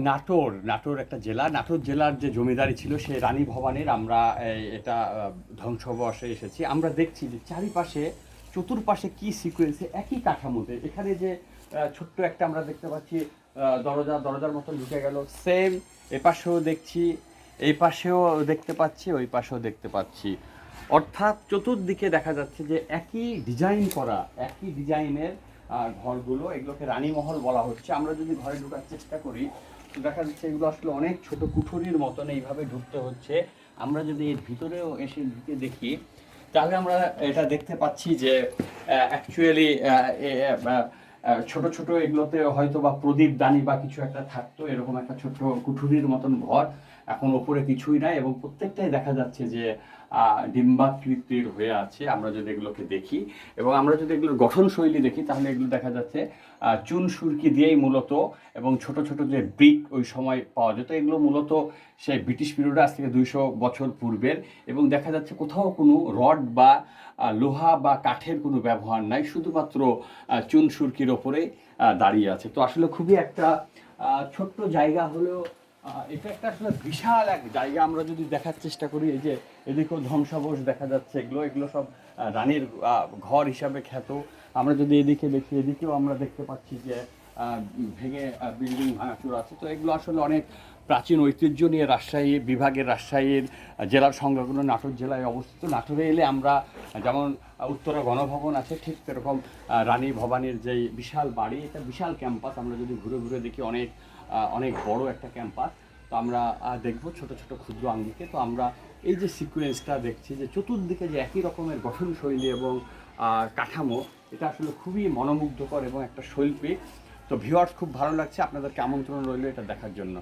নাটোর একটা জেলা। নাটোর জেলার যে জমিদারি ছিল সেই রানী ভবানীর আমরা এটা ধ্বংসাবশেষে এসেছি। আমরা দেখছি যে চারিপাশে চতুর্পাশে কি সিকোয়েন্সে একই কাঠামোতে এখানে যে ছোট্ট একটা আমরা দেখতে পাচ্ছি দরজার মতন ঢুকে গেল, সেম এপাশেও দেখছি, এই পাশেও দেখতে পাচ্ছি, ওই পাশেও দেখতে পাচ্ছি। অর্থাৎ চতুর্দিকে দেখা যাচ্ছে যে একই ডিজাইন করা, একই ডিজাইনের ঘরগুলো, এগুলোকে রানীমহল বলা হচ্ছে। আমরা যদি ঘরে ঢোকার চেষ্টা করি তো দেখা যাচ্ছে এগুলো আসলে অনেক ছোট কুঠুরির মতন এইভাবে ঢুকতে হচ্ছে। আমরা যদি এর ভিতরেও এসে ঢুকে দেখি তাহলে আমরা এটা দেখতে পাচ্ছি যে অ্যাকচুয়ালি ছোট ছোট এগুলোতে হয়তো বা প্রদীপ দানি বা কিছু একটা থাকতো, এরকম একটা ছোট কুঠুরির মতন ঘর। এখন ওপরে কিছুই নাই এবং প্রত্যেকটাই দেখা যাচ্ছে যে ডিম্বাকৃতির হয়ে আছে আমরা যদি এগুলোকে দেখি। এবং আমরা যদি এগুলোর গঠনশৈলী দেখি তাহলে এগুলো দেখা যাচ্ছে চুন সুরকি দিয়েই মূলত, এবং ছোট ছোট যে ব্রিক ওই সময় পাওয়া যেত, এগুলো মূলত সেই ব্রিটিশ পিরিয়ডে আজ থেকে 200 বছর পূর্বের। এবং দেখা যাচ্ছে কোথাও কোনো রড বা লোহা বা কাঠের কোনো ব্যবহার নাই, শুধুমাত্র চুন সুরকির ওপরেই দাঁড়িয়ে আছে। তো আসলে খুবই একটা ছোট্ট জায়গা হলেও এটা একটা আসলে বিশাল এক জায়গা। আমরা যদি দেখার চেষ্টা করি, এই যে এদিকেও ধ্বংসাবশেষ দেখা যাচ্ছে, এগুলো সব রানীর ঘর হিসাবে খ্যাত। আমরা যদি এদিকে দেখি, এদিকেও আমরা দেখতে পাচ্ছি যে ভেঙে বিল্ডিং ভাঙাচুর আছে। তো এগুলো আসলে অনেক প্রাচীন ঐতিহ্য নিয়ে রাজশাহীর জেলার সংলগ্ন নাটোর জেলায় অবস্থিত। নাটোরে এলে আমরা যেমন উত্তরা গণভবন আছে, ঠিক সেরকম রানী ভবানীর যেই বিশাল বাড়ি, এটা বিশাল ক্যাম্পাস। আমরা যদি ঘুরে ঘুরে দেখি অনেক অনেক বড় একটা ক্যাম্পাস। তো আমরা দেখব ছোট ছোট ক্ষুদ্র আঙ্গিকে। তো আমরা এই যে সিকোয়েন্সটা দেখছি যে চতুর্দিকে যে একই রকমের গঠনশৈলী এবং কাঠামো, এটা আসলে খুবই মনোমুগ্ধকর এবং একটা শৈল্পিক। তো ভিউয়ার্স, খুব ভালো লাগছে, আপনাদেরকে আমন্ত্রণ রইল এটা দেখার জন্য।